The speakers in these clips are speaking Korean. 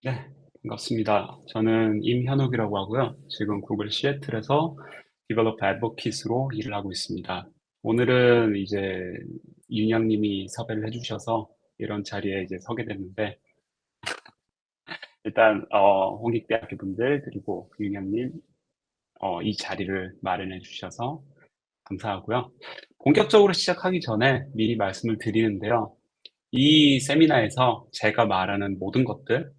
네, 반갑습니다. 저는 임현욱이라고 하고요. 지금 구글 시애틀에서 디벨로퍼 애드보킷으로 일을 하고 있습니다. 오늘은 이제 윤영님이 섭외를 해주셔서 이런 자리에 이제 서게 됐는데, 일단 홍익대학교 분들 그리고 윤영님 이 자리를 마련해 주셔서 감사하고요. 본격적으로 시작하기 전에 미리 말씀을 드리는데요. 이 세미나에서 제가 말하는 모든 것들,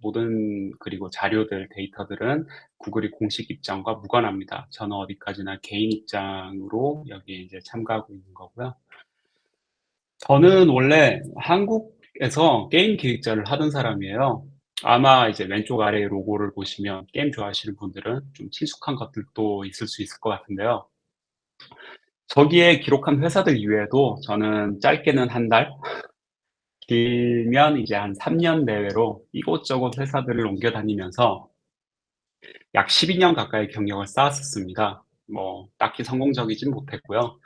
그리고 자료들, 데이터들은 구글이 공식 입장과 무관합니다. 저는 어디까지나 개인 입장으로 여기에 이제 참가하고 있는 거고요. 저는 원래 한국에서 게임 기획자를 하던 사람이에요. 아마 이제 왼쪽 아래 로고를 보시면 게임 좋아하시는 분들은 좀 친숙한 것들도 있을 수 있을 것 같은데요. 저기에 기록한 회사들 이외에도 저는 짧게는 한 달, 길면 이제 한 3년 내외로 이곳저곳 회사들을 옮겨 다니면서 약 12년 가까이 경력을 쌓았었습니다. 뭐 딱히 성공적이진 못했고요.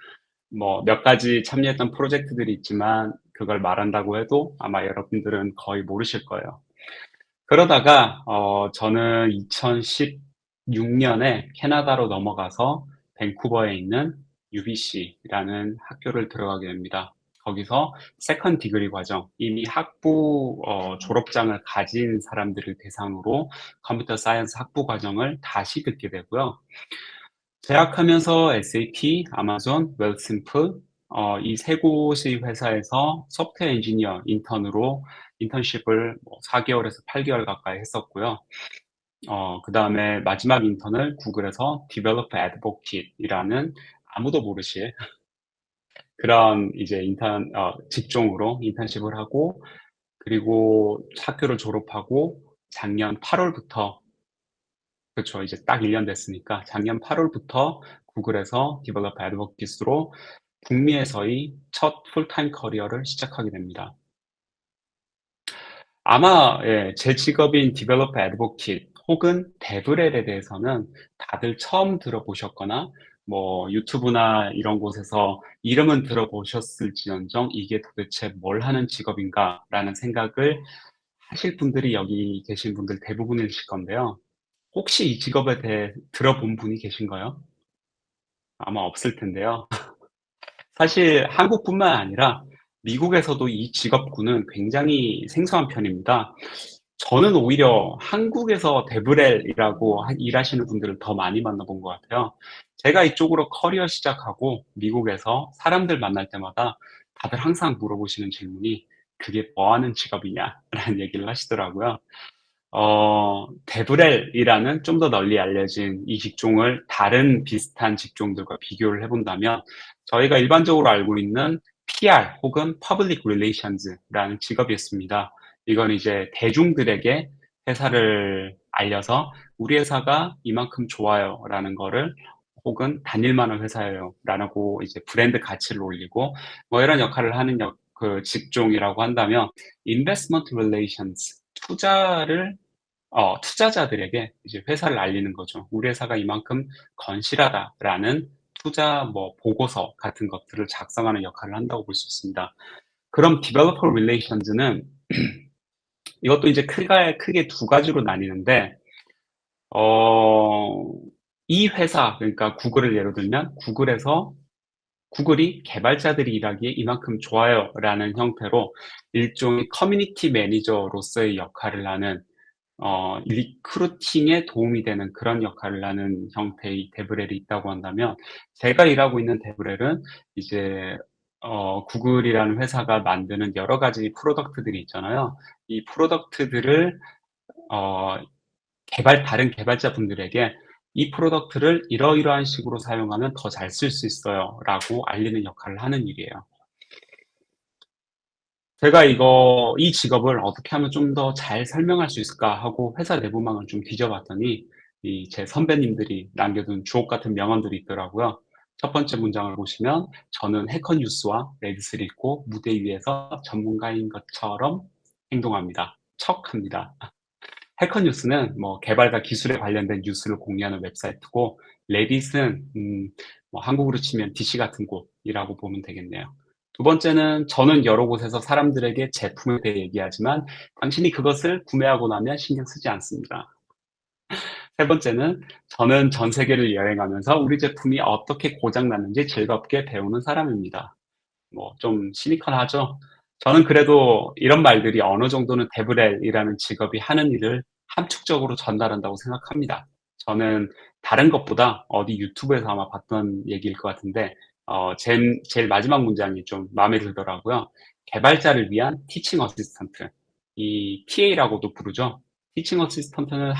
뭐 몇 가지 참여했던 프로젝트들이 있지만 그걸 말한다고 해도 아마 여러분들은 거의 모르실 거예요. 그러다가 저는 2016년에 캐나다로 넘어가서 밴쿠버에 있는 UBC라는 학교를 들어가게 됩니다. 거기서 세컨 디그리 과정, 이미 학부 졸업장을 가진 사람들을 대상으로 컴퓨터 사이언스 학부 과정을 다시 듣게 되고요. 재학하면서 SAP, 아마존, 웰스simple 이 세 곳의 회사에서 소프트웨어 엔지니어 인턴으로 인턴십을 뭐 4개월에서 8개월 가까이 했었고요. 그다음에 마지막 인턴을 구글에서 Developer Advocate이라는 아무도 모르실 그런 이제 직종으로 인턴십을 하고, 그리고 학교를 졸업하고 작년 8월부터, 그렇죠. 이제 딱 1년 됐으니까 작년 8월부터 구글에서 Developer Advocate로 북미에서의 첫 풀타임 커리어를 시작하게 됩니다. 아마 예, 제 직업인 디벨로퍼 애드보킷 혹은 데브렐에 대해서는 다들 처음 들어보셨거나 뭐 유튜브나 이런 곳에서 이름은 들어보셨을지언정 이게 도대체 뭘 하는 직업인가라는 생각을 하실 분들이 여기 계신 분들 대부분이실 건데요. 혹시 이 직업에 대해 들어본 분이 계신가요? 아마 없을 텐데요. 사실 한국뿐만 아니라 미국에서도 이 직업군은 굉장히 생소한 편입니다. 저는 오히려 한국에서 데브렐이라고 일하시는 분들을 더 많이 만나본 것 같아요. 제가 이쪽으로 커리어 시작하고 미국에서 사람들 만날 때마다 다들 항상 물어보시는 질문이 그게 뭐 하는 직업이냐라는 얘기를 하시더라고요. 데브렐이라는 좀 더 널리 알려진 이 직종을 다른 비슷한 직종들과 비교를 해본다면 저희가 일반적으로 알고 있는 PR 혹은 Public Relations라는 직업이었습니다. 이건 이제 대중들에게 회사를 알려서 우리 회사가 이만큼 좋아요라는 거를, 혹은 다닐만한 회사예요라고 이제 브랜드 가치를 올리고 뭐 이런 역할을 하는 그 직종이라고 한다면, Investment Relations, 투자자들에게 이제 회사를 알리는 거죠. 우리 회사가 이만큼 건실하다라는 투자 뭐 보고서 같은 것들을 작성하는 역할을 한다고 볼 수 있습니다. 그럼 Developer Relations는 이것도 이제 크게 두 가지로 나뉘는데, 어, 이 회사, 그러니까 구글을 예로 들면 구글이 개발자들이 일하기에 이만큼 좋아요라는 형태로 일종의 커뮤니티 매니저로서의 역할을 하는, 리크루팅에 도움이 되는 그런 역할을 하는 형태의 데브렐이 있다고 한다면, 제가 일하고 있는 데브렐은 이제 구글이라는 회사가 만드는 여러 가지 프로덕트들이 있잖아요. 이 프로덕트들을 어, 다른 개발자분들에게 이 프로덕트를 이러이러한 식으로 사용하면 더 잘 쓸 수 있어요 라고 알리는 역할을 하는 일이에요. 제가 이 직업을 어떻게 하면 좀 더 잘 설명할 수 있을까 하고 회사 내부망을 좀 뒤져봤더니 이 제 선배님들이 남겨둔 주옥 같은 명언들이 있더라고요. 첫 번째 문장을 보시면 저는 해커뉴스와 레딧을 읽고 무대 위에서 전문가인 것처럼 행동합니다. 척합니다. 해커뉴스는 뭐 개발과 기술에 관련된 뉴스를 공유하는 웹사이트고, 레딧은 뭐 한국으로 치면 DC 같은 곳이라고 보면 되겠네요. 두 번째는 저는 여러 곳에서 사람들에게 제품에 대해 얘기하지만 당신이 그것을 구매하고 나면 신경 쓰지 않습니다. 세 번째는 저는 전 세계를 여행하면서 우리 제품이 어떻게 고장 났는지 즐겁게 배우는 사람입니다. 뭐 좀 시니컬하죠? 저는 그래도 이런 말들이 어느 정도는 데브렐이라는 직업이 하는 일을 함축적으로 전달한다고 생각합니다. 저는 다른 것보다 어디 유튜브에서 아마 봤던 얘기일 것 같은데 제일 마지막 문장이 좀 마음에 들더라고요. 개발자를 위한 티칭 어시스턴트, 이 TA라고도 부르죠. 티칭 어시스턴트는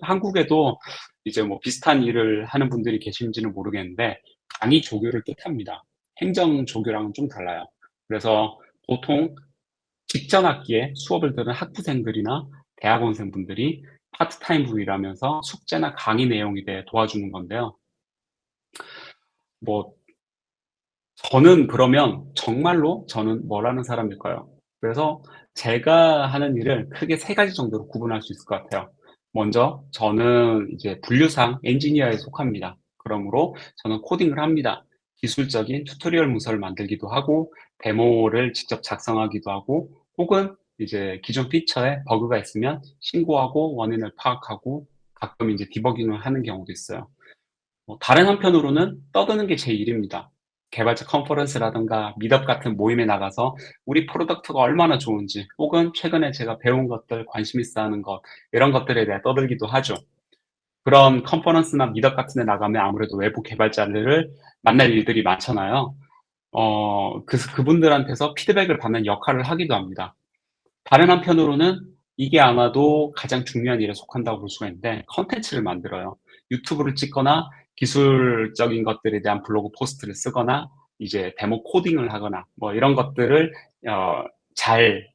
한국에도 이제 뭐 비슷한 일을 하는 분들이 계신지는 모르겠는데 강의 조교를 뜻합니다. 행정 조교랑은 좀 달라요. 그래서 보통 직전 학기에 수업을 들은 학부생들이나 대학원생분들이 파트타임으로 일하면서 숙제나 강의 내용에 대해 도와주는 건데요. 뭐 저는 그러면 정말로 저는 뭘 하는 사람일까요? 그래서 제가 하는 일을 크게 세 가지 정도로 구분할 수 있을 것 같아요. 먼저 저는 이제 분류상 엔지니어에 속합니다. 그러므로 저는 코딩을 합니다. 기술적인 튜토리얼 문서를 만들기도 하고 데모를 직접 작성하기도 하고 혹은 이제 기존 피처에 버그가 있으면 신고하고 원인을 파악하고 가끔 이제 디버깅을 하는 경우도 있어요. 다른 한편으로는 떠드는 게 제 일입니다. 개발자 컨퍼런스라든가 미트업 같은 모임에 나가서 우리 프로덕트가 얼마나 좋은지 혹은 최근에 제가 배운 것들, 관심 있어 하는 것 이런 것들에 대해 떠들기도 하죠. 그런 컨퍼런스나 미트업 같은 데 나가면 아무래도 외부 개발자들을 만날 일들이 많잖아요. 그분들한테서 피드백을 받는 역할을 하기도 합니다. 다른 한편으로는 이게 아마도 가장 중요한 일에 속한다고 볼 수가 있는데 콘텐츠를 만들어요. 유튜브를 찍거나 기술적인 것들에 대한 블로그 포스트를 쓰거나 이제 데모 코딩을 하거나 뭐 이런 것들을 잘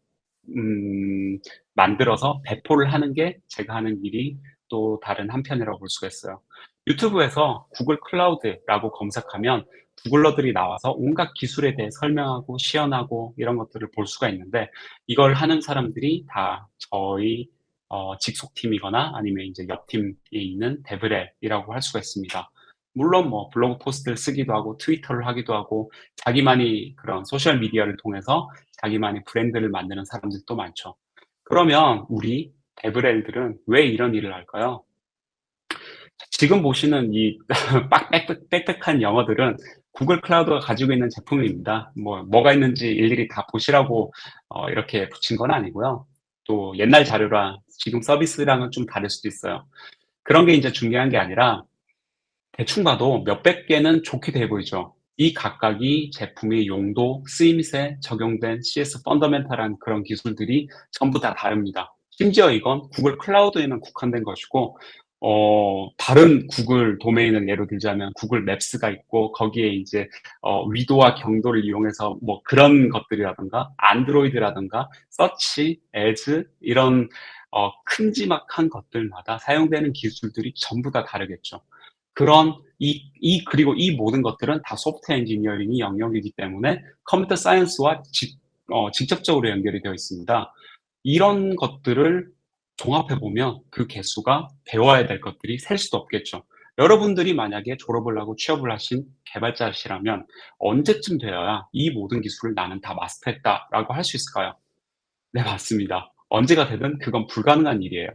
만들어서 배포를 하는 게 제가 하는 일이 또 다른 한편이라고 볼 수가 있어요. 유튜브에서 구글 클라우드라고 검색하면 구글러들이 나와서 온갖 기술에 대해 설명하고 시연하고 이런 것들을 볼 수가 있는데 이걸 하는 사람들이 다 저희 직속팀이거나 아니면 이제 옆팀에 있는 데브렐이라고 할 수가 있습니다. 물론 뭐 블로그 포스트를 쓰기도 하고 트위터를 하기도 하고 자기만이 그런 소셜 미디어를 통해서 자기만의 브랜드를 만드는 사람들도 많죠. 그러면 우리 데브렐들은 왜 이런 일을 할까요? 지금 보시는 이 빽빽한 영어들은 구글 클라우드가 가지고 있는 제품입니다. 뭐가 있는지 일일이 다 보시라고 이렇게 붙인 건 아니고요. 또 옛날 자료랑 지금 서비스랑은 좀 다를 수도 있어요. 그런 게 이제 중요한 게 아니라 대충 봐도 몇백 개는 좋게 돼 보이죠. 이 각각이 제품의 용도, 쓰임새 적용된 CS 펀더멘탈한 그런 기술들이 전부 다 다릅니다. 심지어 이건 구글 클라우드에만 국한된 것이고 다른 구글 도메인을 예로 들자면 구글 맵스가 있고 거기에 이제 위도와 경도를 이용해서 뭐 그런 것들이라든가 안드로이드라든가 서치, 애즈 이런 큼지막한 것들마다 사용되는 기술들이 전부 다 다르겠죠. 그런 그리고 이 모든 것들은 다 소프트웨어 엔지니어링이 영역이기 때문에 컴퓨터 사이언스와 직접적으로 연결이 되어 있습니다. 이런 것들을 종합해 보면 그 개수가 배워야 될 것들이 셀 수도 없겠죠. 여러분들이 만약에 졸업을 하고 취업을 하신 개발자시라면 언제쯤 되어야 이 모든 기술을 나는 다 마스터했다라고 할 수 있을까요? 네, 맞습니다. 언제가 되든 그건 불가능한 일이에요.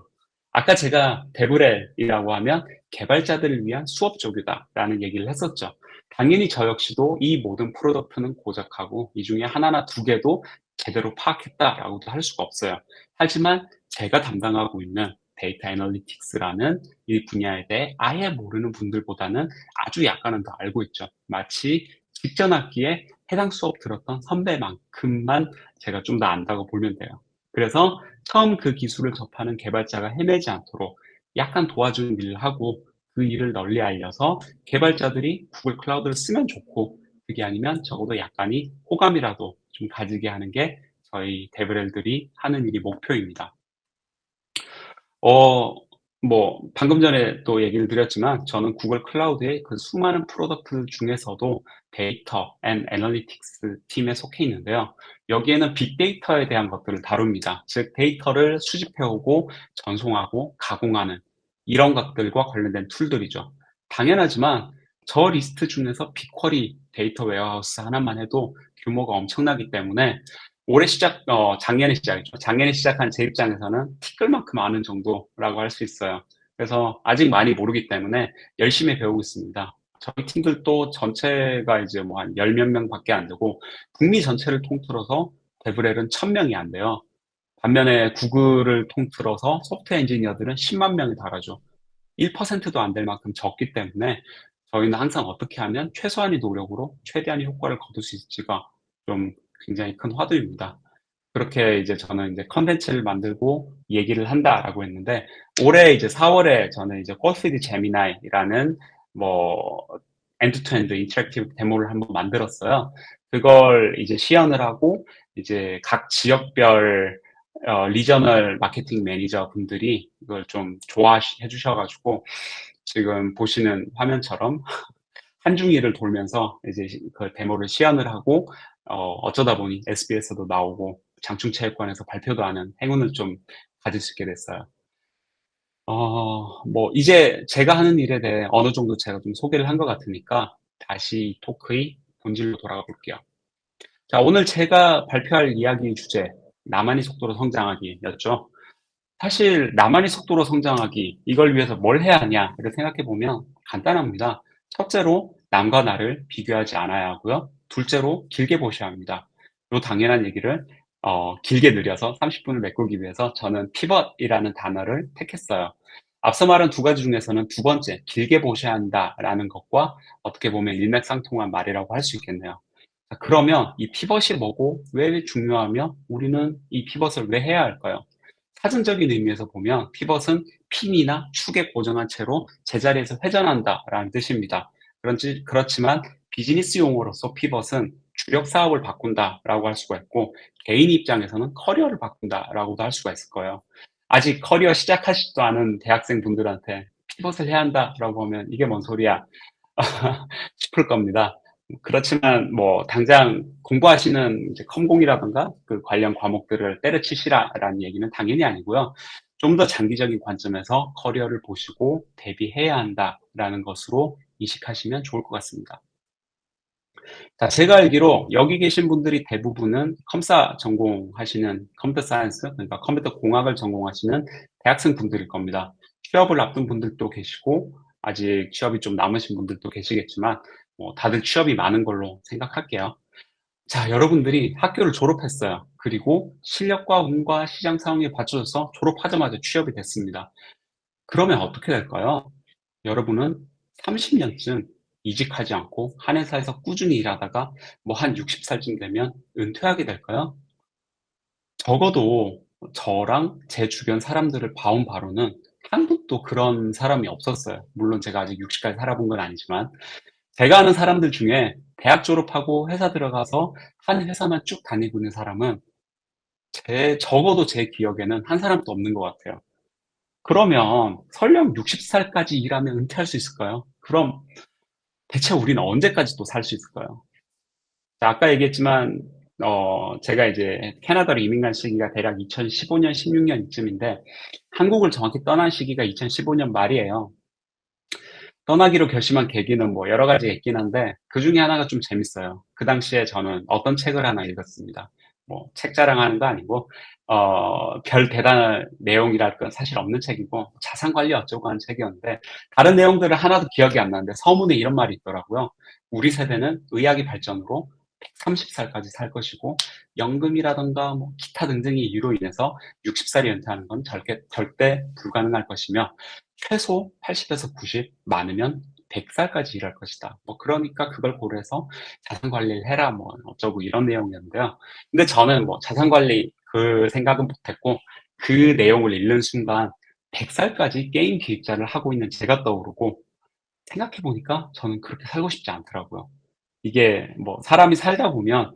아까 제가 데브렐이라고 하면 개발자들을 위한 수업 조교다라는 얘기를 했었죠. 당연히 저 역시도 이 모든 프로덕트는 고작하고 이 중에 하나나 두 개도 제대로 파악했다라고도 할 수가 없어요. 하지만 제가 담당하고 있는 데이터 애널리틱스라는 이 분야에 대해 아예 모르는 분들보다는 아주 약간은 더 알고 있죠. 마치 직전 학기에 해당 수업 들었던 선배만큼만 제가 좀 더 안다고 보면 돼요. 그래서 처음 그 기술을 접하는 개발자가 헤매지 않도록 약간 도와주는 일을 하고 그 일을 널리 알려서 개발자들이 구글 클라우드를 쓰면 좋고 그게 아니면 적어도 약간의 호감이라도 좀 가지게 하는 게 저희 데브렐들이 하는 일이 목표입니다. 어 방금 전에 또 얘기를 드렸지만 저는 구글 클라우드의 그 수많은 프로덕트 중에서도 데이터 앤 애널리틱스 팀에 속해 있는데요. 여기에는 빅데이터에 대한 것들을 다룹니다. 즉 데이터를 수집해 오고 전송하고 가공하는 이런 것들과 관련된 툴들이죠. 당연하지만 저 리스트 중에서 빅쿼리 데이터 웨어하우스 하나만 해도 규모가 엄청나기 때문에 올해 작년에 시작했죠. 작년에 시작한 제 입장에서는 티끌 만큼 아는 정도라고 할 수 있어요. 그래서 아직 많이 모르기 때문에 열심히 배우고 있습니다. 저희 팀들도 전체가 이제 뭐 한 열 몇 명밖에 안 되고 북미 전체를 통틀어서 데브렐은 1000명이 안 돼요. 반면에 구글을 통틀어서 소프트웨어 엔지니어들은 10만 명에 달하죠. 1%도 안 될 만큼 적기 때문에 저희는 항상 어떻게 하면 최소한의 노력으로 최대한의 효과를 거둘 수 있을지가 좀 굉장히 큰 화두입니다. 그렇게 이제 저는 이제 컨텐츠를 만들고 얘기를 한다라고 했는데, 올해 이제 4월에 저는 이제 콜피드 제미나이라는 뭐 엔드 투엔드 인터랙티브 데모를 한번 만들었어요. 그걸 이제 시연을 하고 이제 각 지역별 리저널 마케팅 매니저 분들이 이걸 좀 좋아해 주셔가지고 지금 보시는 화면처럼 한중일을 돌면서 이제 그 데모를 시연을 하고 어쩌다 보니 SBS도 나오고 장충체육관에서 발표도 하는 행운을 좀 가질 수 있게 됐어요. 뭐 이제 제가 하는 일에 대해 어느 정도 제가 좀 소개를 한 것 같으니까 다시 이 토크의 본질로 돌아가 볼게요. 자, 오늘 제가 발표할 이야기 주제, 나만의 속도로 성장하기였죠. 사실 나만의 속도로 성장하기, 이걸 위해서 뭘 해야 하냐를 생각해 보면 간단합니다. 첫째로 남과 나를 비교하지 않아야 하고요. 둘째로 길게 보셔야 합니다. 요 당연한 얘기를 길게 늘려서 30분을 메꾸기 위해서 저는 피벗이라는 단어를 택했어요. 앞서 말한 두 가지 중에서는 두 번째, 길게 보셔야 한다라는 것과 어떻게 보면 일맥상통한 말이라고 할 수 있겠네요. 자, 그러면 이 피벗이 뭐고 왜 중요하며 우리는 이 피벗을 왜 해야 할까요? 사전적인 의미에서 보면 피벗은 핀이나 축에 고정한 채로 제자리에서 회전한다라는 뜻입니다. 그렇지만 비즈니스 용어로서 피벗은 주력 사업을 바꾼다라고 할 수가 있고, 개인 입장에서는 커리어를 바꾼다라고도 할 수가 있을 거예요. 아직 커리어 시작하시지도 않은 대학생 분들한테 피벗을 해야 한다라고 하면 이게 뭔 소리야 싶을 겁니다. 그렇지만 뭐 당장 공부하시는 이제 컴공이라든가 그 관련 과목들을 때려치시라라는 얘기는 당연히 아니고요. 좀 더 장기적인 관점에서 커리어를 보시고 대비해야 한다라는 것으로 인식하시면 좋을 것 같습니다. 자, 제가 알기로 여기 계신 분들이 대부분은 컴사 전공하시는 컴퓨터 사이언스, 그러니까 컴퓨터 공학을 전공하시는 대학생 분들일 겁니다. 취업을 앞둔 분들도 계시고 아직 취업이 좀 남으신 분들도 계시겠지만 뭐 다들 취업이 많은 걸로 생각할게요. 자, 여러분들이 학교를 졸업했어요. 그리고 실력과 운과 시장 상황에 받쳐져서 졸업하자마자 취업이 됐습니다. 그러면 어떻게 될까요? 여러분은 30년쯤 이직하지 않고 한 회사에서 꾸준히 일하다가 뭐 한 60살쯤 되면 은퇴하게 될까요? 적어도 저랑 제 주변 사람들을 봐온 바로는 한 분도 그런 사람이 없었어요. 물론 제가 아직 60까지 살아본 건 아니지만 제가 아는 사람들 중에 대학 졸업하고 회사 들어가서 한 회사만 쭉 다니고 있는 사람은 적어도 제 기억에는 한 사람도 없는 것 같아요. 그러면 설령 60살까지 일하면 은퇴할 수 있을까요? 그럼 대체 우리는 언제까지 또 살 수 있을까요? 자, 아까 얘기했지만 제가 이제 캐나다로 이민 간 시기가 대략 2015년, 16년 이쯤인데 한국을 정확히 떠난 시기가 2015년 말이에요. 떠나기로 결심한 계기는 뭐 여러 가지가 있긴 한데 그중에 하나가 좀 재밌어요. 그 당시에 저는 어떤 책을 하나 읽었습니다. 뭐 책 자랑하는 거 아니고 별 대단한 내용이랄 건 사실 없는 책이고 자산 관리 어쩌고 하는 책이었는데 다른 내용들은 하나도 기억이 안 나는데 서문에 이런 말이 있더라고요. 우리 세대는 의학의 발전으로 130살까지 살 것이고 연금이라든가 뭐 기타 등등의 이유로 인해서 60살이 은퇴하는 건 절대 불가능할 것이며 최소 80에서 90, 많으면 100살까지 일할 것이다. 뭐 그러니까 그걸 고려해서 자산 관리를 해라 뭐 어쩌고 이런 내용이었는데요. 근데 저는 뭐 자산 관리 그 생각은 못 했고 그 내용을 읽는 순간 100살까지 게임 기획자를 하고 있는 제가 떠오르고 생각해 보니까 저는 그렇게 살고 싶지 않더라고요. 이게 뭐 사람이 살다 보면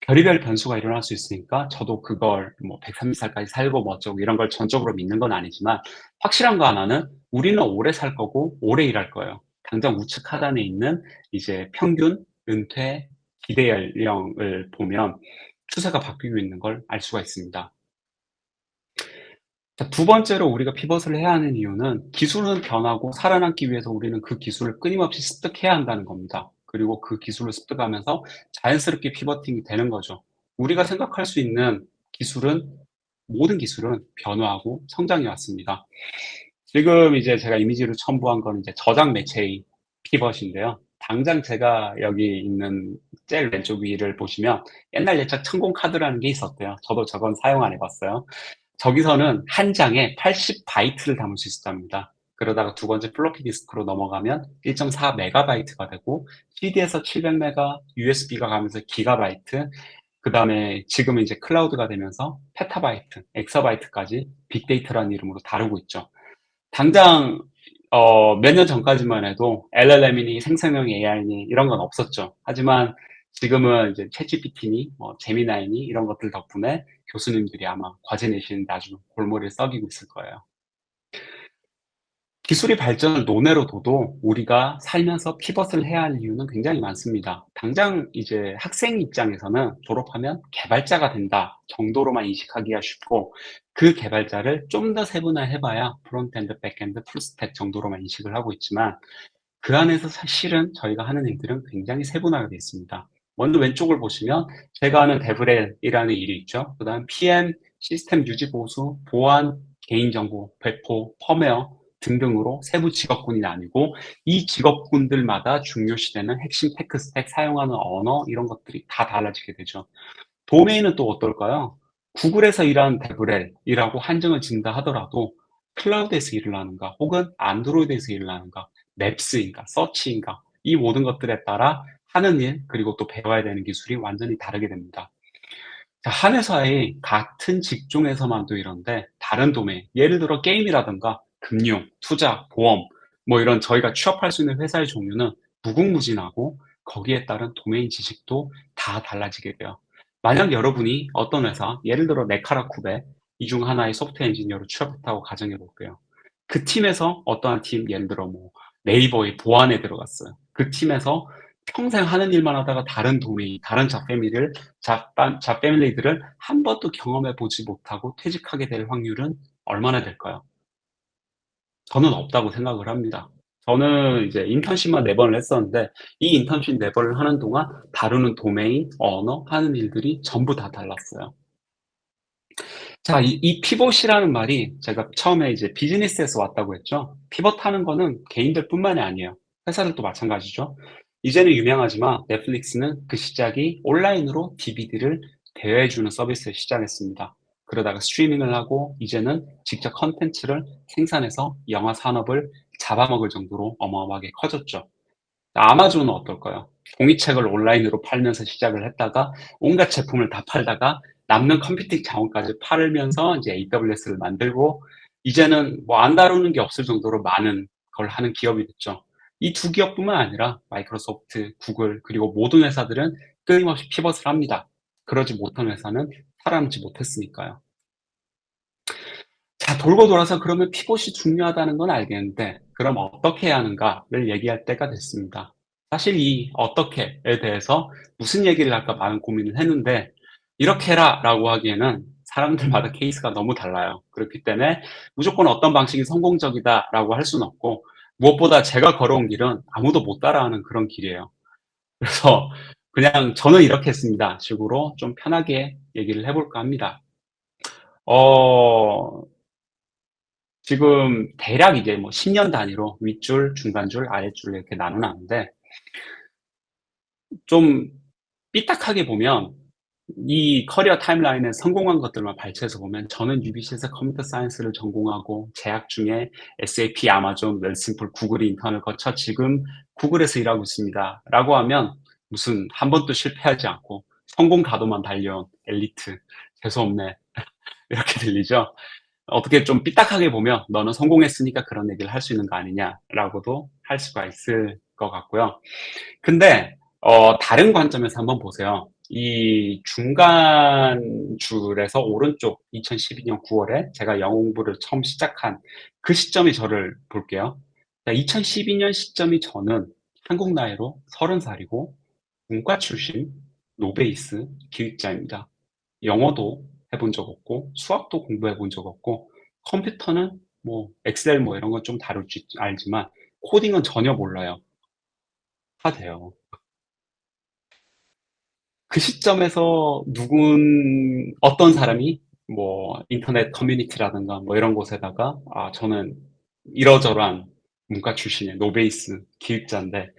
별의별 변수가 일어날 수 있으니까 저도 그걸 뭐 130살까지 살고 뭐 어쩌고 이런 걸 전적으로 믿는 건 아니지만 확실한 거 하나는 우리는 오래 살 거고 오래 일할 거예요. 당장 우측 하단에 있는 이제 평균 은퇴 기대 연령을 보면 추세가 바뀌고 있는 걸 알 수가 있습니다. 자, 두 번째로 우리가 피벗을 해야 하는 이유는 기술은 변하고 살아남기 위해서 우리는 그 기술을 끊임없이 습득해야 한다는 겁니다. 그리고 그 기술을 습득하면서 자연스럽게 피버팅이 되는 거죠. 우리가 생각할 수 있는 기술은 모든 기술은 변화하고 성장해 왔습니다. 지금 이제 제가 이미지로 첨부한 거는 이제 저장 매체의 피벗인데요. 당장 제가 여기 있는 제일 왼쪽 위를 보시면 옛날 예적 천공 카드라는 게 있었대요. 저도 저건 사용 안 해봤어요. 저기서는 한 장에 80 바이트를 담을 수 있었답니다. 그러다가 두 번째 플로피 디스크로 넘어가면 1.4 메가바이트가 되고 CD에서 700 메가, USB가 가면서 기가바이트, 그다음에 지금은 이제 클라우드가 되면서 페타바이트, 엑사바이트까지 빅데이터라는 이름으로 다루고 있죠. 당장 몇 년 전까지만 해도 LLM이니 생성형 AI니 이런 건 없었죠. 하지만 지금은 이제 챗GPT니 뭐 제미나이니 이런 것들 덕분에 교수님들이 아마 과제 내시는데 아주 골머리를 썩이고 있을 거예요. 기술이 발전을 논외로 둬도 우리가 살면서 피벗을 해야 할 이유는 굉장히 많습니다. 당장 이제 학생 입장에서는 졸업하면 개발자가 된다 정도로만 인식하기가 쉽고, 그 개발자를 좀 더 세분화해봐야 프론트엔드, 백엔드, 풀스택 정도로만 인식을 하고 있지만, 그 안에서 사실은 저희가 하는 일들은 굉장히 세분화가 되어 있습니다. 먼저 왼쪽을 보시면 제가 하는 데브렐이라는 일이 있죠. 그 다음 PM, 시스템 유지 보수, 보안, 개인정보, 배포, 펌웨어 등등으로 세부 직업군이 나뉘고, 이 직업군들마다 중요시되는 핵심 테크 스택, 사용하는 언어 이런 것들이 다 달라지게 되죠. 도메인은 또 어떨까요? 구글에서 일하는 데브렐이라고 한정을 짓는다 하더라도 클라우드에서 일을 하는가 혹은 안드로이드에서 일을 하는가, 맵스인가 서치인가, 이 모든 것들에 따라 하는 일 그리고 또 배워야 되는 기술이 완전히 다르게 됩니다. 자, 한 회사의 같은 직종에서만도 이런데 다른 도메인, 예를 들어 게임이라든가 금융, 투자, 보험 뭐 이런 저희가 취업할 수 있는 회사의 종류는 무궁무진하고 거기에 따른 도메인 지식도 다 달라지게 돼요. 만약 여러분이 어떤 회사, 예를 들어 네카라쿠베 이 중 하나의 소프트웨어 엔지니어로 취업했다고 가정해 볼게요. 그 팀에서 어떠한 팀, 예를 들어 뭐 네이버의 보안에 들어갔어요. 그 팀에서 평생 하는 일만 하다가 다른 도메인, 다른 잡패밀리들을 한 번도 경험해 보지 못하고 퇴직하게 될 확률은 얼마나 될까요? 저는 없다고 생각을 합니다. 저는 이제 인턴십만 4번을 했었는데 이 인턴십 4번을 하는 동안 다루는 도메인, 언어, 하는 일들이 전부 다 달랐어요. 자, 이 피봇이라는 말이 제가 처음에 이제 비즈니스에서 왔다고 했죠. 피벗하는 거는 개인들뿐만이 아니에요. 회사들도 마찬가지죠. 이제는 유명하지만 넷플릭스는 그 시작이 온라인으로 DVD를 대여해 주는 서비스를 시작했습니다. 그러다가 스트리밍을 하고 이제는 직접 컨텐츠를 생산해서 영화 산업을 잡아먹을 정도로 어마어마하게 커졌죠. 아마존은 어떨까요? 종이책을 온라인으로 팔면서 시작을 했다가 온갖 제품을 다 팔다가 남는 컴퓨팅 자원까지 팔면서 이제 AWS를 만들고, 이제는 뭐 안 다루는 게 없을 정도로 많은 걸 하는 기업이 됐죠. 이 두 기업뿐만 아니라 마이크로소프트, 구글 그리고 모든 회사들은 끊임없이 피벗을 합니다. 그러지 못한 회사는 살아남지 못했으니까요. 자, 돌고 돌아서 그러면 피봇이 중요하다는 건 알겠는데 그럼 어떻게 해야 하는가를 얘기할 때가 됐습니다. 사실 이 어떻게에 대해서 무슨 얘기를 할까 많은 고민을 했는데, 이렇게 해라라고 하기에는 사람들마다 케이스가 너무 달라요. 그렇기 때문에 무조건 어떤 방식이 성공적이다라고 할 수는 없고, 무엇보다 제가 걸어온 길은 아무도 못 따라하는 그런 길이에요. 그래서 그냥 저는 이렇게 했습니다 식으로 좀 편하게 얘기를 해볼까 합니다. 어, 지금 대략 이제 뭐 10년 단위로 윗줄, 중간줄, 아랫줄 이렇게 나눠놨는데, 좀 삐딱하게 보면 이 커리어 타임라인에 성공한 것들만 발췌해서 보면, 저는 UBC에서 컴퓨터 사이언스를 전공하고 재학 중에 SAP, 아마존, 웰싱풀, 구글 인턴을 거쳐 지금 구글에서 일하고 있습니다 라고 하면 무슨 한 번도 실패하지 않고 성공 가도만 달려온 엘리트, 재수없네 이렇게 들리죠. 어떻게 좀 삐딱하게 보면 너는 성공했으니까 그런 얘기를 할 수 있는 거 아니냐라고도 할 수가 있을 것 같고요. 근데 다른 관점에서 한번 보세요. 이 중간 줄에서 오른쪽 2012년 9월에 제가 영어 공부를 처음 시작한 그 시점이 저를 볼게요. 2012년 시점이 저는 한국 나이로 30살이고 문과 출신, 노베이스 기획자입니다. 영어도 해본 적 없고 수학도 공부해 본 적 없고 컴퓨터는 뭐 엑셀 뭐 이런 건 좀 다룰 줄 알지만 코딩은 전혀 몰라요. 하대요. 그 시점에서 어떤 사람이 뭐 인터넷 커뮤니티라든가 뭐 이런 곳에다가 저는 이러저러한 문과 출신의 노베이스 기획자인데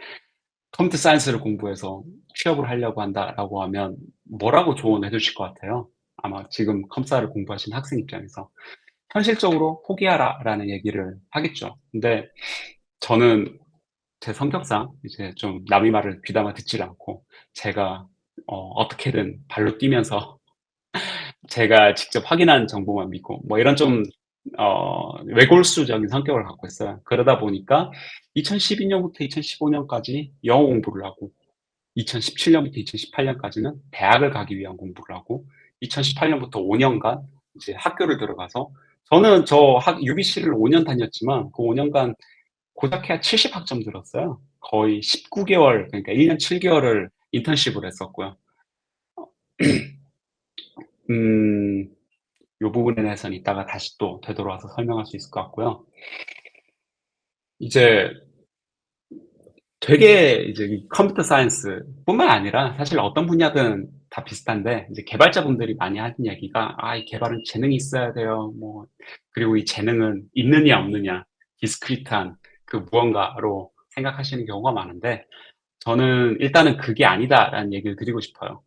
컴퓨터 사이언스를 공부해서 취업을 하려고 한다라고 하면 뭐라고 조언해 주실 것 같아요? 아마 지금 컴사를 공부하신 학생 입장에서. 현실적으로 "포기하라."라는 얘기를 하겠죠. 근데 저는 제 성격상 이제 좀 남의 말을 귀담아 듣질 않고 제가 어떻게든 발로 뛰면서 제가 직접 확인한 정보만 믿고 뭐 이런 좀 외골수적인 성격을 갖고 있어요. 그러다 보니까 2012 년부터 2015 년까지 영어 공부를 하고 2017 년부터 2018 년까지는 대학을 가기 위한 공부를 하고 2018 년부터 5 년간 이제 학교를 들어가서 저는 저 학 UBC를 5년 다녔지만 그 5 년간 고작해야 70 학점 들었어요. 거의 19 개월 그러니까 1년 7 개월을 인턴십을 했었고요. 음 요 부분에 대해서는 이따가 다시 또 되돌아와서 설명할 수 있을 것 같고요. 이제 되게 이제 이 컴퓨터 사이언스뿐만 아니라 사실 어떤 분야든 다 비슷한데 이제 개발자분들이 많이 하는 얘기가 이 개발은 재능이 있어야 돼요." 뭐 그리고 이 재능은 있느냐 없느냐 디스크리트한 그 무언가로 생각하시는 경우가 많은데 저는 일단은 "그게 아니다."라는 얘기를 드리고 싶어요.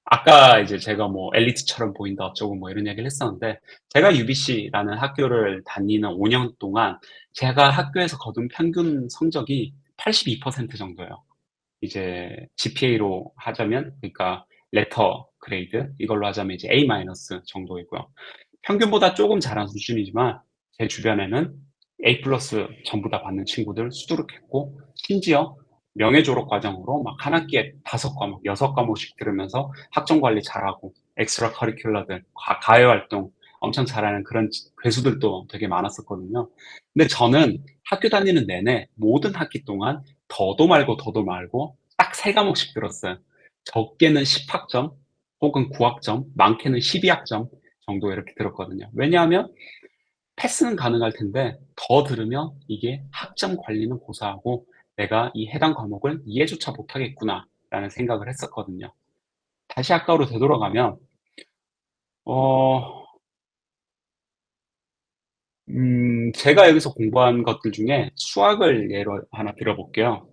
아까 이제 제가 뭐 "엘리트처럼 보인다." 어쩌고 뭐 이런 얘기를 했었는데 제가 UBC라는 학교를 다니는 5년 동안 제가 학교에서 거둔 평균 성적이 82% 정도예요. 이제 GPA로 하자면 그러니까 레터 그레이드 이걸로 하자면 이제 A 마이너스 정도이고요. 평균보다 쪼금 잘한 수준이지만 제 주변에는 A 플러스 전부 다 받는 친구들 수두룩했고 심지어 명예 졸업 과정으로 막 한 학기에 5 과목, 6 과목씩 들으면서 학점 관리 잘하고 엑스트라 커리큘러들 가외 활동 엄청 잘하는 그런 괴수들도 되게 많았었거든요. 근데 저는 학교 다니는 내내 모든 학기 동안 더도 말고 딱 3 과목씩 들었어요. 적게는 10 학점 혹은 9 학점, 많게는 12 학점 정도 이렇게 들었거든요. 왜냐하면 패스는 가능할 텐데 더 들으면 이게 학점 관리는 고사하고 '내가 이 해당 과목을 이해조차 못하겠구나.'라는 생각을 했었거든요. 다시 아까로 되돌아가면 어 제가 여기서 공부한 것들 중에 수학을 예로 하나 들어 볼게요.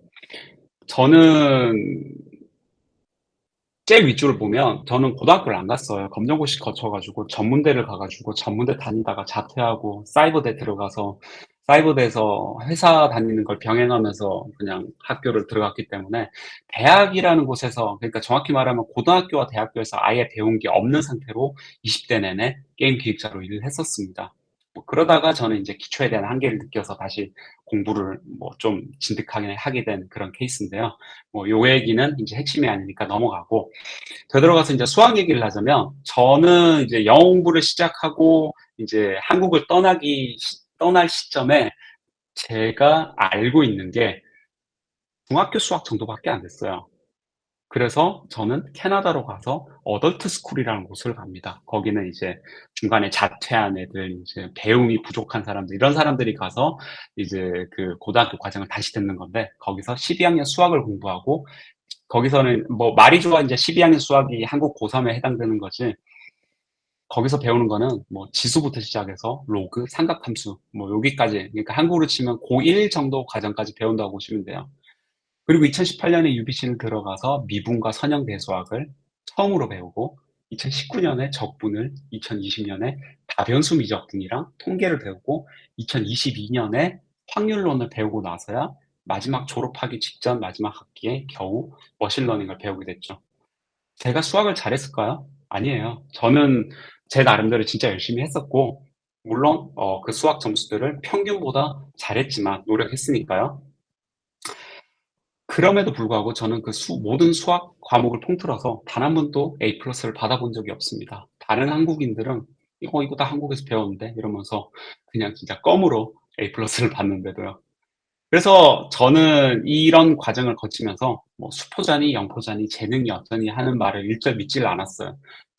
저는 제일 윗줄을 보면 저는 고등학교를 안 갔어요. 검정고시 거쳐 가지고 전문대를 가 가지고 전문대 다니다가 자퇴하고 사이버대 들어가서 사이버대에서 회사 다니는 걸 병행하면서 그냥 학교를 들어갔기 때문에 대학이라는 곳에서 그러니까 정확히 말하면 고등학교와 대학교에서 아예 배운 게 없는 상태로 20대 내내 게임 기획자로 일을 했었습니다. 뭐 그러다가 저는 인제 기초에 대한 한계를 느껴서 다시 공부를 뭐 좀 진득하게 하게 된 그런 케이스인데요. 뭐 요 얘기는 인제 핵심이 아니니까 넘어가고 되돌아가서 인제 수학 얘기를 하자면 저는 이제 영어 공부를 시작하고 이제 한국을 떠날 시점에 제가 알고 있는 게 중학교 수학 정도밖에 안 됐어요. 그래서 저는 캐나다로 가서 어덜트 스쿨이라는 곳을 갑니다. 거기는 이제 중간에 자퇴한 애들 이제 배움이 부족한 사람들 이런 사람들이 가서 이제 그 고등학교 과정을 다시 듣는 건데 거기서 12 학년 수학을 공부하고 거기서는 뭐 말이 좋아 인제 12 학년 수학이 한국 고3에 해당되는 거지 거기서 배우는 거는 뭐 지수부터 시작해서 로그, 삼각함수 뭐 여기까지 그러니까 한국으로 치면 고1 정도 과정까지 배운다고 보시면 돼요. 그리고 2018 년에 UBC를 들어가서 미분과 선형대수학을 처음으로 배우고 2019 년에 적분을 2020 년에 다변수 미적분이랑 통계를 배우고 2022 년에 확률론을 배우고 나서야 마지막 졸업하기 직전 마지막 학기에 겨우 머신러닝을 배우게 됐죠. 제가 수학을 잘했을까요? 아니에요. 저는 제 나름대로 진짜 열심히 했었고 물론 그 수학 점수들을 평균보다 잘했지만 노력했으니까요. 그럼에도 불구하고 저는 그 모든 수학 과목을 통틀어서 단 한 번도 A 플러스를 받아본 적이 없습니다. 다른 한국인들은 이거 다 한국에서 배웠는데." 이러면서 그냥 진짜 껌으로 A 플러스를 받는데도요. 그래서 저는 이런 과정을 거치면서 뭐 "수포자니 영포자니 재능이 어쩌니." 하는 말을 일절 믿지를 않았어요.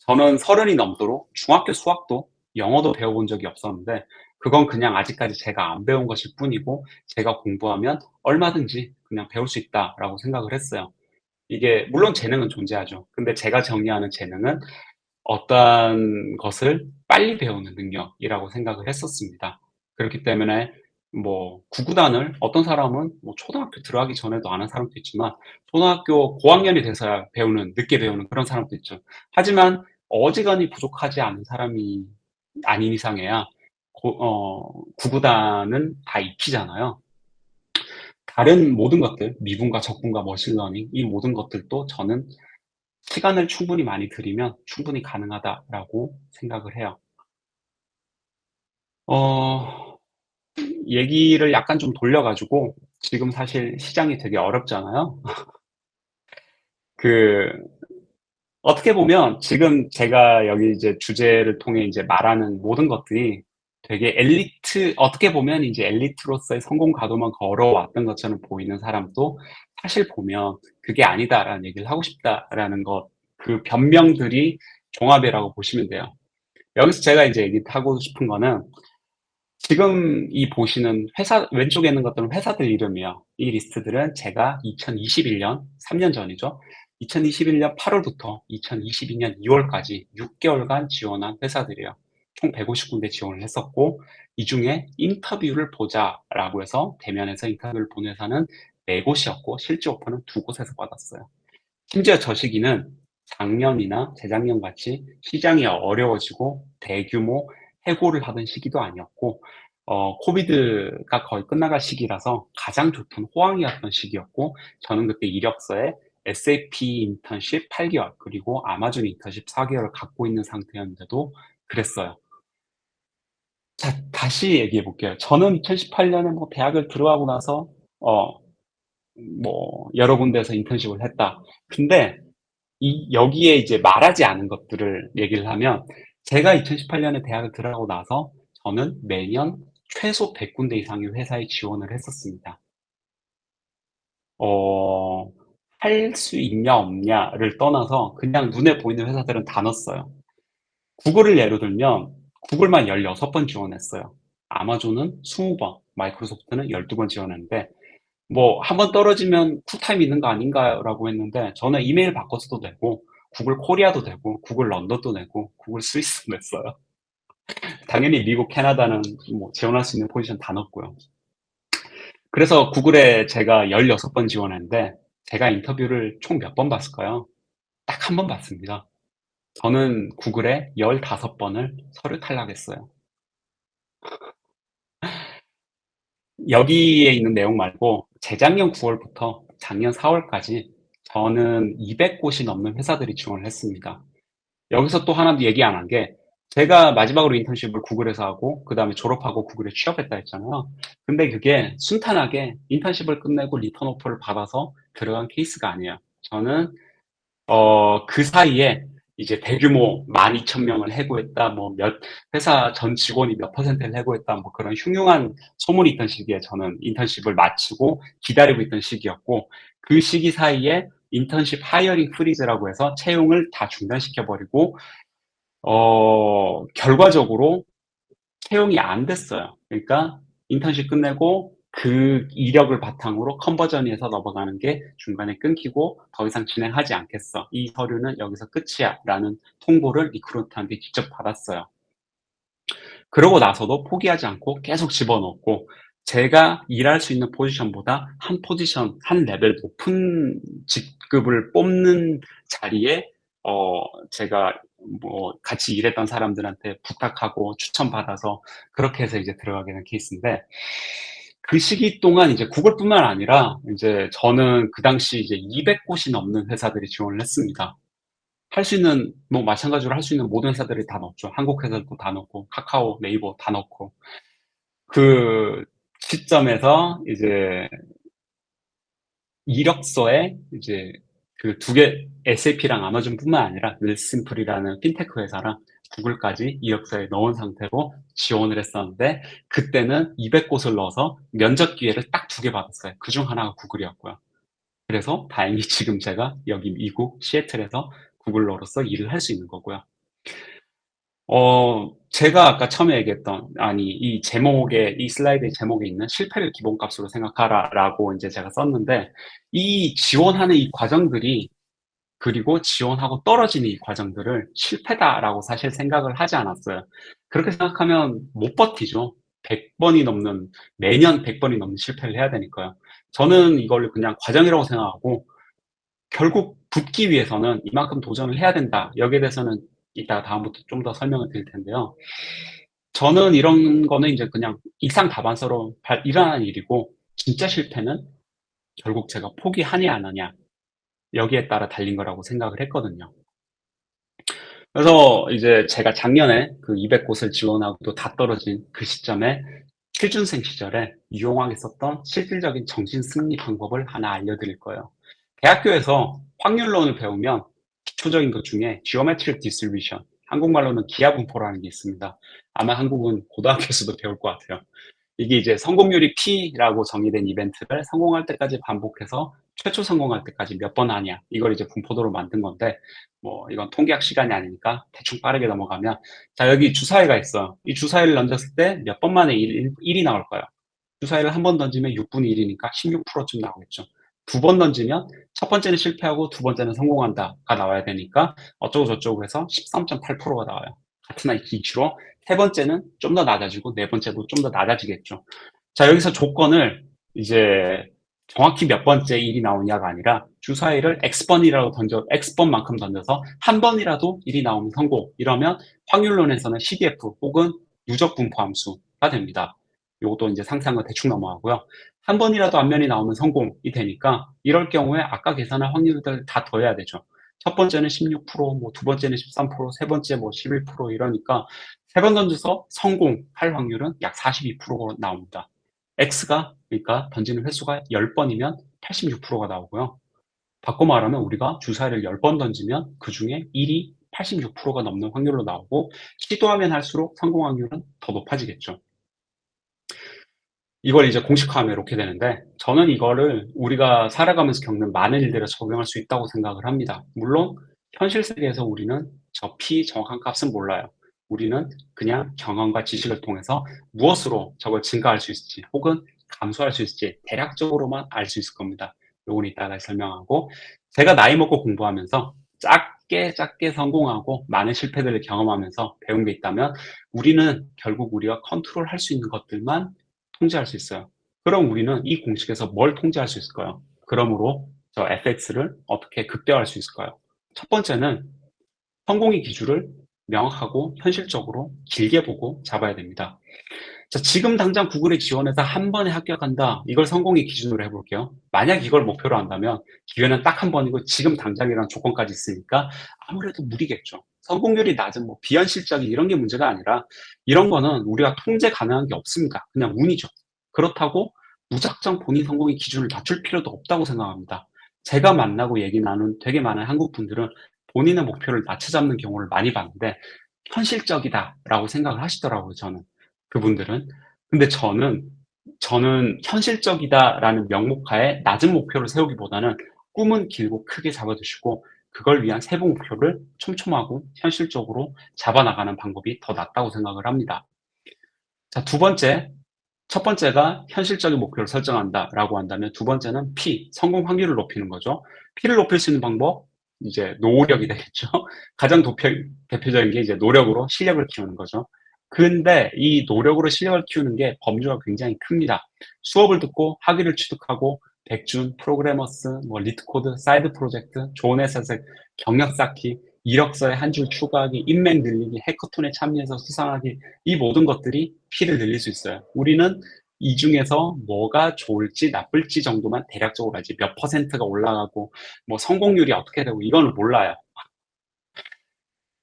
저는 30이 넘도록 중학교 수학도 영어도 배워본 적이 없었는데 그건 그냥 아직까지 제가 안 배운 것일 뿐이고 제가 공부하면 얼마든지 그냥 배울 수 있다라고 생각을 했어요. 이게 물론 재능은 존재하죠. 근데 제가 정의하는 재능은 어떠한 것을 빨리 배우는 능력이라고 생각을 했었습니다. 그렇기 때문에 뭐 구구단을 어떤 사람은 뭐 초등학교 들어가기 전에도 아는 사람도 있지만 초등학교 고학년이 돼서야 배우는 늦게 배우는 그런 사람도 있죠. 하지만 어지간히 부족하지 않은 사람이 아닌 이상해야 구구단은 다 익히잖아요. 다른 모든 것들, 미분과 적분과 머신러닝 이 모든 것들도 저는 시간을 충분히 많이 들이면 충분히 가능하다라고 생각을 해요. 어 얘기를 약간 좀 돌려 가지고 지금 사실 시장이 되게 어렵잖아요. 그 어떻게 보면 지금 제가 여기 이제 주제를 통해 이제 말하는 모든 것들이 되게 엘리트, 어떻게 보면 이제 엘리트로서의 성공 가도만 걸어왔던 것처럼 보이는 사람도 사실 보면 '그게 아니다.'라는 얘기를 하고 싶다라는 것, 그 변명들이 종합이라고 보시면 돼요. 여기서 제가 이제 얘기하고 싶은 거는 지금 이 보시는 회사 왼쪽에 있는 것들은 회사들 이름이에요. 이 리스트들은 제가 2021년 3년 전이죠. 2021년 8 월부터 2022년 2 월까지 6 개월간 지원한 회사들이에요. 총 150 군데 지원을 했었고 이 중에 "인터뷰를 보자."라고 해서 대면해서 인터뷰를 본 회사는 4 곳이었고 실제 오퍼는 2 곳에서 받았어요. 심지어 저 시기는 작년이나 재작년 같이 시장이 어려워지고 대규모 해고를 하던 시기도 아니었고 코비드가 거의 끝나갈 시기라서 가장 좋던 호황이었던 시기였고 저는 그때 이력서에 SAP 인턴십 8 개월 그리고 아마존 인턴십 4 개월을 갖고 있는 상태였는데도 그랬어요. 자, 다시 얘기해 볼게요. 저는 2018 년에 뭐 대학을 들어가고 나서 어 뭐 여러 군데에서 인턴십을 했다. 근데 이 여기에 이제 말하지 않은 것들을 얘기를 하면 제가 2018 년에 대학을 들어가고 나서 저는 매년 최소 100 군데 이상의 회사에 지원을 했었습니다. 어 할 수 있냐 없냐를 떠나서 그냥 눈에 보이는 회사들은 다 넣었어요. 구글을 예로 들면 구글만 16번 지원했어요. 아마존은 20 번, 마이크로소프트는 12번 지원했는데 뭐 "한 번 떨어지면 쿨타임 있는 거 아닌가요?"라고 했는데 저는 이메일 바꿔서도 되고 구글 코리아도 되고 구글 런던도 되고 구글 스위스도 냈어요. 당연히 미국, 캐나다는 뭐 지원할 수 있는 포지션 다 넣었고요. 그래서 구글에 제가 16번 지원했는데 제가 인터뷰를 총 몇 번 봤을까요? 딱 한 번 봤습니다. 저는 구글에 15 번을 서류 탈락했어요. 여기에 있는 내용 말고 재작년 9 월부터 작년 4 월까지 저는 200 곳이 넘는 회사들이 지원을 했습니다. 여기서 또 하나 얘기 안 한 게 제가 마지막으로 인턴십을 구글에서 하고 그다음에 졸업하고 구글에 취업했다 했잖아요. 근데 그게 순탄하게 인턴십을 끝내고 리턴 오퍼를 받아서 들어간 케이스가 아니에요. 저는 그 사이에 이제 대규모 12,000 명을 해고했다, 뭐 몇 회사 전 직원이 몇 퍼센트를 해고했다, 뭐 그런 흉흉한 소문이 있던 시기에 저는 인턴십을 마치고 기다리고 있던 시기였고 그 시기 사이에 인턴십 하이어링 프리즈라고 해서 채용을 다 중단시켜 버리고 결과적으로 채용이 안 됐어요. 그러니까 인턴십 끝내고 그 이력을 바탕으로 컨버전위에서 넘어가는 게 중간에 끊기고 "더 이상 진행하지 않겠어. 이 서류는 여기서 끝이야."라는 통보를 리크루터한테 직접 받았어요. 그러고 나서도 포기하지 않고 계속 집어넣었고 제가 일할 수 있는 포지션보다 한 포지션, 한 레벨 높은 직급을 뽑는 자리에 제가 뭐 같이 일했던 사람들한테 부탁하고 추천받아서 그렇게 해서 이제 들어가게 된 케이스인데 그 시기 동안 이제 구글뿐만 아니라 인제 저는 그 당시 이제 200 곳이 넘는 회사들이 지원을 했습니다. 할 수 있는 뭐 마찬가지로 할 수 있는 모든 회사들이 다 넣었죠. 한국 회사들도 다 넣고 카카오, 네이버 다 넣고. 그 시점에서 이제 이력서에 이제 그 두 개 SAP랑 아마존뿐만 아니라 윌심플이라는 핀테크 회사랑 구글까지 이력서에 넣은 상태로 지원을 했었는데 그때는 200 곳을 넣어서 면접 기회를 딱 2개 받았어요. 그중 하나가 구글이었고요. 그래서 다행히 지금 제가 여기 미국 시애틀에서 구글러로서 일을 할 수 있는 거고요. 제가 아까 처음에 얘기했던, 아니 이 제목에, 이 슬라이드의 제목에 있는 "실패를 기본값으로 생각하라."라고 인제 제가 썼는데, 이 지원하는 이 과정들이, 그리고 지원하고 떨어지는 이 과정들을 '실패다.'라고 사실 생각을 하지 않았어요. 그렇게 생각하면 못 버티죠. 100 번이 넘는, 매년 100 번이 넘는 실패를 해야 되니까요. 저는 이거를 그냥 과정이라고 생각하고, 결국 붙기 위해서는 이만큼 도전을 해야 된다. 여기에 대해서는 이따가 다음부터 좀 더 설명을 드릴 텐데요. 저는 이런 거는 이제 그냥 이상다반사로 일어나는 일이고, 진짜 실패는 결국 제가 포기하냐 안 하냐, 여기에 따라 달린 거라고 생각을 했거든요. 그래서 이제 제가 작년에 그 200곳을 지원하고도 다 떨어진 그 시점에, 취준생 시절에 유용하게 썼던 실질적인 정신 승리 방법을 하나 알려드릴 거예요. 대학교에서 확률론을 배우면 기초적인 것 중에 Geometric Distribution, 한국말로는 기하분포라는 게 있습니다. 아마 한국은 고등학교에서도 배울 것 같아요. 이게 이제 성공률이 P라고 정의된 이벤트를 성공할 때까지 반복해서 최초 성공할 때까지 몇 번 하냐, 이걸 이제 분포도로 만든 건데, 뭐 이건 통계학 시간이 아니니까 대충 빠르게 넘어가면, 자 여기 주사위가 있어요. 이 주사위를 던졌을 때 몇 번 만에 1이 나올 거예요. 주사위를 한 번 던지면 6분의 1이니까 16%쯤 나오겠죠. 두 번 던지면 첫 번째는 실패하고 두 번째는 성공한다가 나와야 되니까 어쩌고 저쩌고 해서 13.8%가 나와요. 같은 이치로 세 번째는 좀 더 낮아지고 네 번째도 좀 더 낮아지겠죠. 자 여기서 조건을 이제 정확히 몇 번째 일이 나오냐가 아니라, 주사위를 X번이라도 X번만큼 던져서 한 번이라도 일이 나오면 성공, 이러면 확률론에서는 CDF 혹은 유적 분포 함수가 됩니다. 요것도 이제 상세한 거 대충 넘어가고요. 한 번이라도 앞면이 나오면 성공이 되니까, 이럴 경우에 아까 계산한 확률들 다 더해야 되죠. 첫 번째는 16%, 뭐 두 번째는 13%, 세 번째 뭐 11%, 이러니까 세 번 던져서 성공할 확률은 약 42%가 나옵니다. X가, 그러니까 던지는 횟수가 10번이면 86%가 나오고요. 바꿔 말하면 우리가 주사위를 10번 던지면 그중에 1이 86%가 넘는 확률로 나오고, 시도하면 할수록 성공 확률은 더 높아지겠죠. 이걸 이제 공식화하면 이렇게 되는데, 저는 이거를 우리가 살아가면서 겪는 많은 일들에 적용할 수 있다고 생각을 합니다. 물론 현실 세계에서 우리는 저 P 정확한 값은 몰라요. 우리는 그냥 경험과 지식을 통해서 무엇으로 저걸 증가할 수 있을지 혹은 감소할 수 있을지 대략적으로만 알 수 있을 겁니다. 요건 이따가 설명하고, 제가 나이 먹고 공부하면서 작게 작게 성공하고 많은 실패들을 경험하면서 배운 게 있다면, 우리는 결국 우리가 컨트롤할 수 있는 것들만 통제할 수 있어요. 그럼 우리는 이 공식에서 뭘 통제할 수 있을까요? 그러므로 저 fx를 어떻게 극대화할 수 있을까요? 첫 번째는 성공의 기준을 명확하고 현실적으로 길게 보고 잡아야 됩니다. 자, 지금 당장 구글에 지원해서 한 번에 합격한다, 이걸 성공의 기준으로 해볼게요. 만약 이걸 목표로 한다면 기회는 딱 한 번이고 지금 당장이라는 조건까지 있으니까 아무래도 무리겠죠. 성공률이 낮은 뭐 비현실적인 이런 게 문제가 아니라, 이런 거는 우리가 통제 가능한 게 없습니다. 그냥 운이죠. 그렇다고 무작정 본인 성공의 기준을 낮출 필요도 없다고 생각합니다. 제가 만나고 얘기 나눈 되게 많은 한국 분들은 본인의 목표를 낮춰 잡는 경우를 많이 봤는데, 현실적이다라고 생각을 하시더라고요, 저는. 그분들은. 근데 저는 현실적이다라는 명목하에 낮은 목표를 세우기보다는 꿈은 길고 크게 잡아두시고, 그걸 위한 세부 목표를 촘촘하고 현실적으로 잡아나가는 방법이 더 낫다고 생각을 합니다. 자, 두 번째. 첫 번째가 현실적인 목표를 설정한다라고 한다면, 두 번째는 P, 성공 확률을 높이는 거죠. P를 높일 수 있는 방법, 이제 노력이 되겠죠. 가장 대표적인 게 이제 노력으로 실력을 키우는 거죠. 근데 이 노력으로 실력을 키우는 게 범주가 굉장히 큽니다. 수업을 듣고 학위를 취득하고 백준, 프로그래머스, 뭐 리트코드, 사이드 프로젝트, 좋은 회사에서 경력 쌓기, 이력서에 한 줄 추가하기, 인맥 늘리기, 해커톤에 참여해서 수상하기, 이 모든 것들이 P를 늘릴 수 있어요. 우리는 이 중에서 뭐가 좋을지 나쁠지 정도만 대략적으로 알지, 몇 퍼센트가 올라가고 뭐 성공률이 어떻게 되고 이거는 몰라요.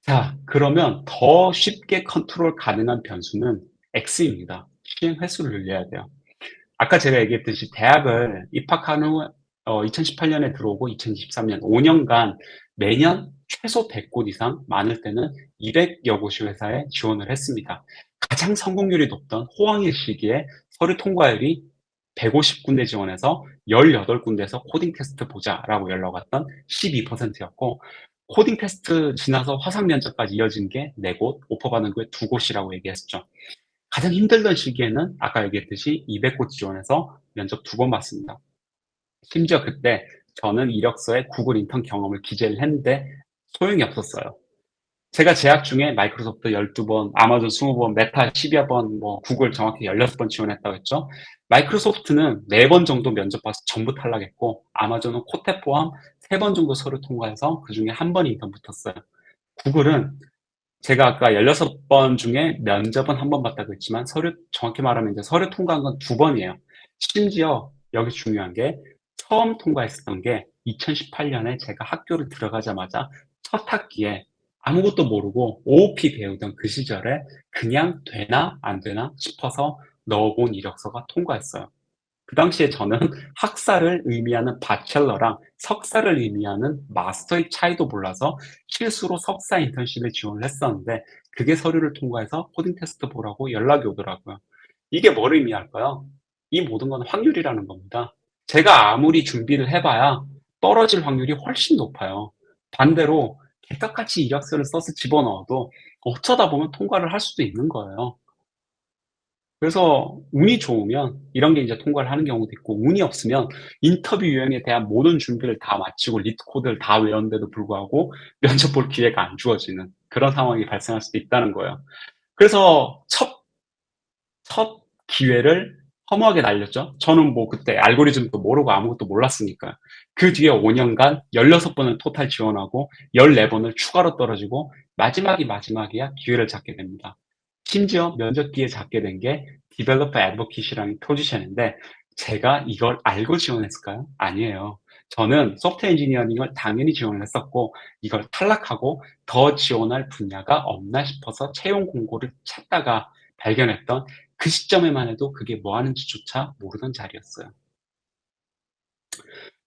자, 그러면 더 쉽게 컨트롤 가능한 변수는 X입니다. 실행 횟수를 늘려야 돼요. 아까 제가 얘기했듯이 대학을 입학한 후 2018년에 들어오고 2023년 5년간 매년 최소 100곳 이상, 많을 때는 200여 곳의 회사에 지원을 했습니다. 가장 성공률이 높던 호황일 시기에 서류 통과율이 150군데 지원해서 18군데에서 코딩 테스트 보자라고 연락 왔던 12%였고, 코딩 테스트 지나서 화상 면접까지 이어진 게 4곳, 오퍼 받은 게 2곳이라고 얘기했죠. 가장 힘들던 시기에는 아까 얘기했듯이 200곳 지원해서 면접 2번 봤습니다. 심지어 그때 저는 이력서에 구글 인턴 경험을 기재를 했는데 소용이 없었어요. 제가 재학 중에 마이크로소프트 12번, 아마존 20번, 메타 12번, 뭐 구글 정확히 16번 지원했다고 했죠. 마이크로소프트는 4번 정도 면접 봐서 전부 탈락했고, 아마존은 코테 포함 3번 정도 서류 통과해서 그중에 1번 인턴 붙었어요. 구글은 제가 아까 16번 중에 면접은 1번 봤다고 했지만 서류 정확히 말하면 이제 서류 통과한 건 2번이에요. 심지어 여기 중요한 게 처음 통과했었던 게 2018년에 제가 학교를 들어가자마자 첫 학기에 아무것도 모르고 OOP 배우던 그 시절에 그냥 되나 안 되나 싶어서 넣어본 이력서가 통과했어요. 그 당시에 저는 학사를 의미하는 바첼러랑 석사를 의미하는 마스터의 차이도 몰라서 실수로 석사 인턴십에 지원을 했었는데 그게 서류를 통과해서 코딩 테스트 보라고 연락이 오더라고요. 이게 뭘 의미할까요? 이 모든 건 확률이라는 겁니다. 제가 아무리 준비를 해봐야 떨어질 확률이 훨씬 높아요. 반대로 개떡같이 이력서를 써서 집어넣어도 어쩌다 보면 통과를 할 수도 있는 거예요. 그래서 운이 좋으면 이런 게 이제 통과를 하는 경우도 있고 운이 없으면 인터뷰 유형에 대한 모든 준비를 다 마치고 리트 코드를 다 외웠는데도 불구하고 면접 볼 기회가 안 주어지는 그런 상황이 발생할 수도 있다는 거예요. 그래서 첫 기회를 허무하게 날렸죠. 저는 뭐 그때 알고리즘도 모르고 아무것도 몰랐으니까요. 그 뒤에 5년간 16번을 토탈 지원하고 14번을 추가로 떨어지고 마지막이야 기회를 잡게 됩니다. 심지어 면접 기회 잡게 된 게 디벨로퍼 애드보킷이라는 포지션인데 제가 이걸 알고 지원했을까요? 아니에요. 저는 소프트웨어 엔지니어링을 당연히 지원을 했었고 이걸 탈락하고 더 지원할 분야가 없나 싶어서 채용 공고를 찾다가 발견했던 그 시점에만 해도 그게 뭐 하는지조차 모르던 자리였어요.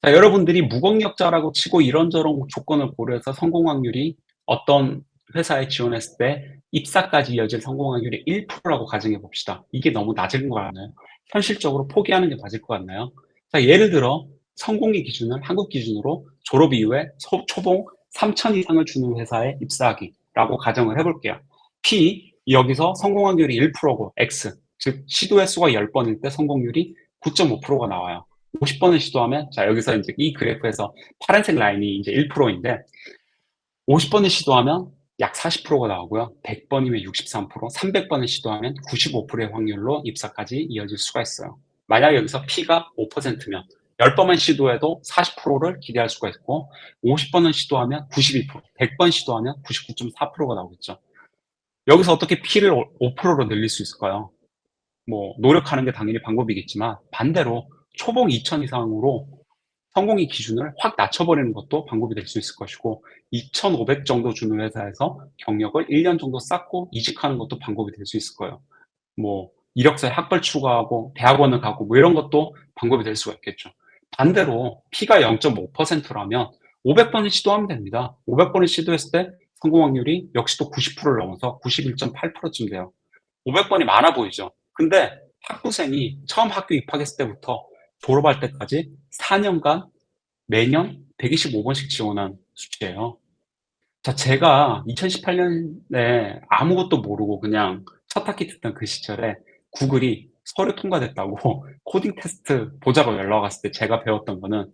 자, 여러분들이 무경력자라고 치고 이런저런 조건을 고려해서 성공 확률이 어떤 회사에 지원했을 때 입사까지 이어질 성공 확률이 1%라고 가정해 봅시다. 이게 너무 낮은 거 같나요? 현실적으로 포기하는 게 맞을 것 같나요? 자, 예를 들어 성공의 기준을 한국 기준으로 졸업 이후에 초봉 3천 이상을 주는 회사에 입사하기라고 가정을 해볼게요. P, 여기서 성공 확률이 1%고 X, 즉 시도 횟수가 10번일 때 성공률이 9.5%가 나와요. 50번을 시도하면, 자, 여기서 이제 이 그래프에서 파란색 라인이 이제 1%인데, 50번을 시도하면 약 40%가 나오고요. 100번이면 63%, 300번을 시도하면 95%의 확률로 입사까지 이어질 수가 있어요. 만약 여기서 P가 5%면 10번만 시도해도 40%를 기대할 수가 있고, 50번을 시도하면 92%, 100번 시도하면 99.4%가 나오겠죠. 여기서 어떻게 P를 5%로 늘릴 수 있을까요? 뭐 노력하는 게 당연히 방법이겠지만 반대로 초봉 2천 이상으로 성공의 기준을 확 낮춰버리는 것도 방법이 될 수 있을 것이고 2,500 정도 주는 회사에서 경력을 1년 정도 쌓고 이직하는 것도 방법이 될 수 있을 거예요. 뭐 이력서에 학벌 추가하고 대학원을 가고 뭐 이런 것도 방법이 될 수가 있겠죠. 반대로 P가 0.5%라면 500번을 시도하면 됩니다. 500번을 시도했을 때 성공 확률이 역시 또 90%를 넘어서 91.8%쯤 돼요. 500번이 많아 보이죠. 근데 학부생이 처음 학교 입학했을 때부터 졸업할 때까지 4년간 매년 125번씩 지원한 수치예요. 자, 제가 2018년에 아무것도 모르고 그냥 첫 학기 듣던 그 시절에 구글이 서류 통과됐다고 코딩 테스트 보자고 연락 왔을 때 제가 배웠던 거는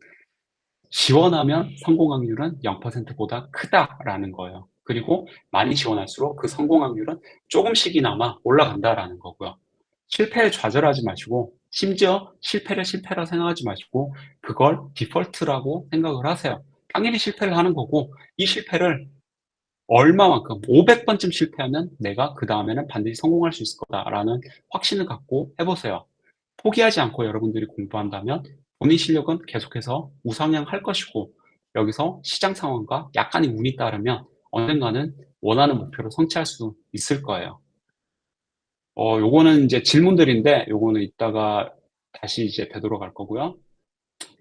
지원하면 성공 확률은 0%보다 크다라는 거예요. 그리고 많이 지원할수록 그 성공 확률은 조금씩이나마 올라간다라는 거고요. 실패에 좌절하지 마시고 심지어 실패를 실패라 생각하지 마시고 그걸 디폴트라고 생각을 하세요. 당연히 실패를 하는 거고 이 실패를 얼마만큼 500번쯤 실패하면 내가 그다음에는 반드시 성공할 수 있을 거다라는 확신을 갖고 해보세요. 포기하지 않고 여러분들이 공부한다면 본인 실력은 계속해서 우상향할 것이고 여기서 시장 상황과 약간의 운이 따르면 언젠가는 원하는 목표를 성취할 수 있을 거예요. 요거는 이제 질문들인데 요거는 이따가 다시 이제 되돌아갈 거고요.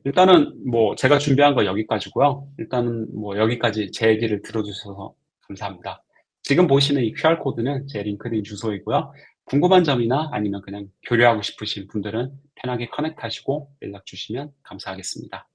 일단은 뭐 제가 준비한 거 여기까지고요. 일단은 뭐 여기까지 제 얘기를 들어주셔서 감사합니다. 지금 보시는 이 QR코드는 제 링크드인 주소이고요. 궁금한 점이나 아니면 그냥 교류하고 싶으신 분들은 편하게 커넥트하시고 연락 주시면 감사하겠습니다.